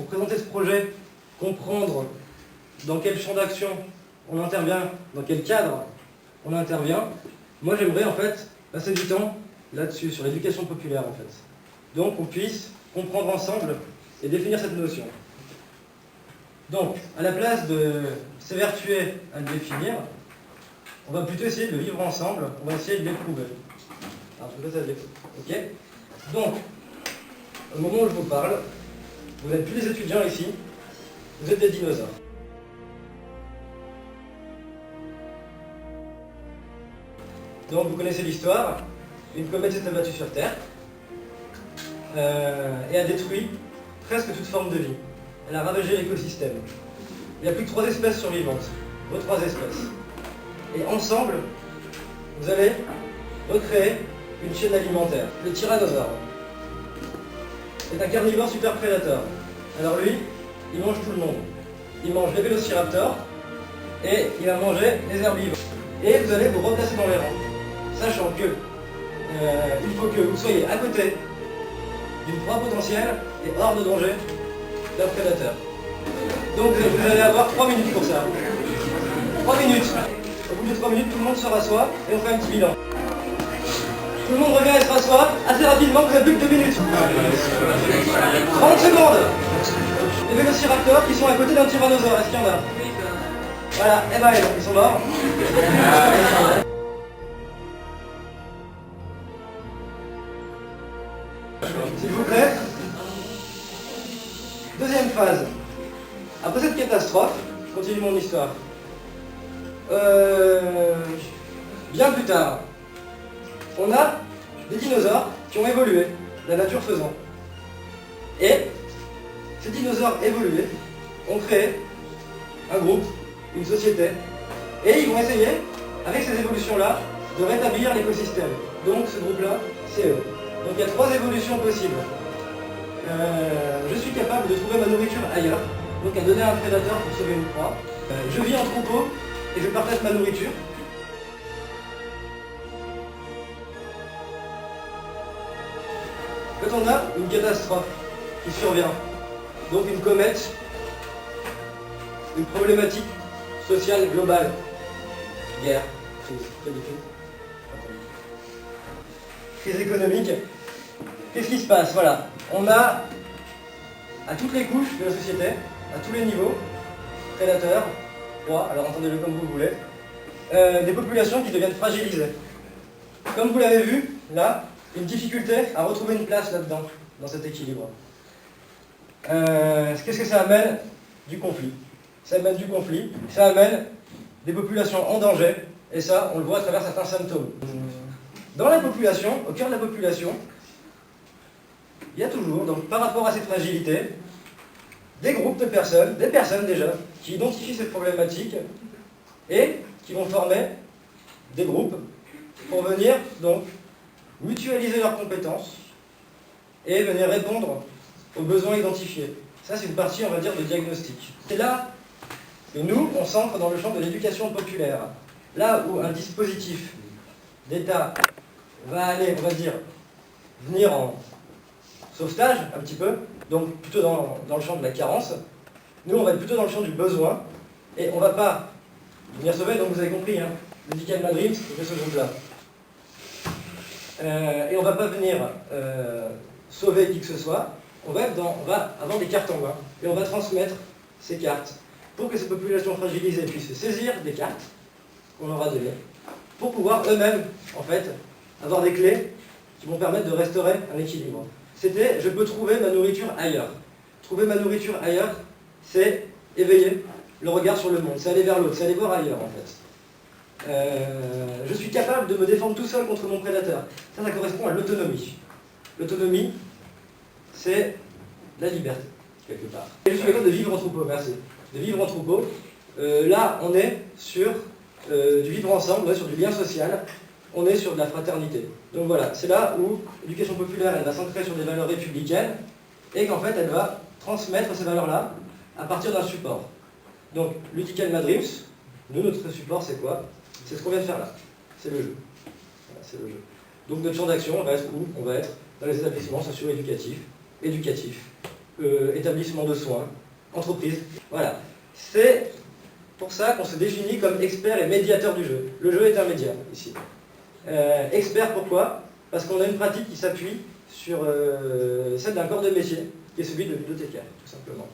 pour présenter ce projet, comprendre dans quel champ d'action on intervient, dans quel cadre on intervient, moi j'aimerais en fait passer du temps là-dessus, sur l'éducation populaire en fait. Donc on puisse comprendre ensemble et définir cette notion. Donc, à la place de s'évertuer à le définir, on va plutôt essayer de le vivre ensemble, on va essayer de l'éprouver. Alors, je vais passer à ok. Donc, au moment où je vous parle, vous n'êtes plus des étudiants ici, vous êtes des dinosaures. Donc, vous connaissez l'histoire, une comète s'est abattue sur Terre et a détruit presque toute forme de vie. Elle a ravagé l'écosystème. Il n'y a plus que 3 espèces survivantes, vos 3 espèces. Et ensemble, vous allez recréer une chaîne alimentaire. Le tyrannosaure est un carnivore super prédateur. Alors lui, il mange tout le monde. Il mange les vélociraptors et il va manger les herbivores. Et vous allez vous replacer dans les rangs, sachant que il faut que vous soyez à côté d'une proie potentielle et hors de danger d'un prédateur. Donc vous allez avoir 3 minutes pour ça. 3 minutes. Au bout de 3 minutes, tout le monde se rassoit et on fait un petit bilan. Tout le monde revient et se rassoit assez rapidement, vous avez plus que 2 minutes. 30 secondes. Les vélociraptors qui sont à côté d'un tyrannosaure, est-ce qu'il y en a? Voilà, et ben ils sont morts. S'il vous plaît. Deuxième phase. Après cette catastrophe, je continue mon histoire. Bien plus tard, on a des dinosaures qui ont évolué, la nature faisant. Et ces dinosaures évolués ont créé un groupe, une société, et ils vont essayer, avec ces évolutions-là, de rétablir l'écosystème. Donc ce groupe-là, c'est eux. Donc il y a 3 évolutions possibles. Je suis capable de trouver ma nourriture ailleurs, donc à donner à un prédateur pour sauver une proie. Je vis en troupeau et je partage ma nourriture. Quand on a une catastrophe qui survient, donc une comète, une problématique sociale globale, guerre, crise économique, qu'est-ce qui se passe? Voilà, on a à toutes les couches de la société, à tous les niveaux, prédateurs, proies, alors entendez-le comme vous voulez, des populations qui deviennent fragilisées. Comme vous l'avez vu, là, une difficulté à retrouver une place là-dedans, dans cet équilibre. Qu'est-ce que ça amène? Du conflit. Ça amène du conflit, ça amène des populations en danger, et ça, on le voit à travers certains symptômes. Dans la population, au cœur de la population, il y a toujours, donc par rapport à cette fragilité, des groupes de personnes, des personnes déjà, qui identifient ces problématiques et qui vont former des groupes pour venir donc mutualiser leurs compétences et venir répondre aux besoins identifiés. Ça, c'est une partie, on va dire, de diagnostic. C'est là que nous, on s'ancre dans le champ de l'éducation populaire. Là où un dispositif d'État va aller, on va dire, venir en sauvetage, un petit peu, donc plutôt dans le champ de la carence, nous, on va être plutôt dans le champ du besoin, et on ne va pas venir sauver, donc vous avez compris, hein, Medical Madrid, c'est ce groupe-là. Et on ne va pas venir sauver qui que ce soit, on va avoir des cartes en main, et on va transmettre ces cartes pour que ces populations fragilisées puissent saisir des cartes qu'on leur a données, pour pouvoir eux-mêmes, en fait, avoir des clés qui vont permettre de restaurer un équilibre. C'était « je peux trouver ma nourriture ailleurs ». Trouver ma nourriture ailleurs, c'est éveiller le regard sur le monde, c'est aller vers l'autre, c'est aller voir ailleurs, en fait. Je suis capable de me défendre tout seul contre mon prédateur. Ça correspond à l'autonomie. L'autonomie, c'est la liberté, quelque part. Et je suis capable de vivre en troupeau, merci. De vivre en troupeau. Là, on est sur du vivre ensemble, on est sur du lien social, on est sur de la fraternité. Donc voilà, c'est là où l'éducation populaire, elle va s'ancrer sur des valeurs républicaines, et qu'en fait, elle va transmettre ces valeurs-là à partir d'un support. Donc, l'Utical Madrims, nous, notre support, c'est quoi? C'est ce qu'on vient de faire là. C'est le jeu. Voilà, c'est le jeu. Donc, notre champ d'action, on va être où? On va être dans les établissements socio-éducatifs, établissement de soins, entreprise. Voilà. C'est pour ça qu'on se définit comme expert et médiateur du jeu. Le jeu est un média, ici. Expert, pourquoi? Parce qu'on a une pratique qui s'appuie sur celle d'un corps de métier, qui est celui de bibliothécaire, tout simplement.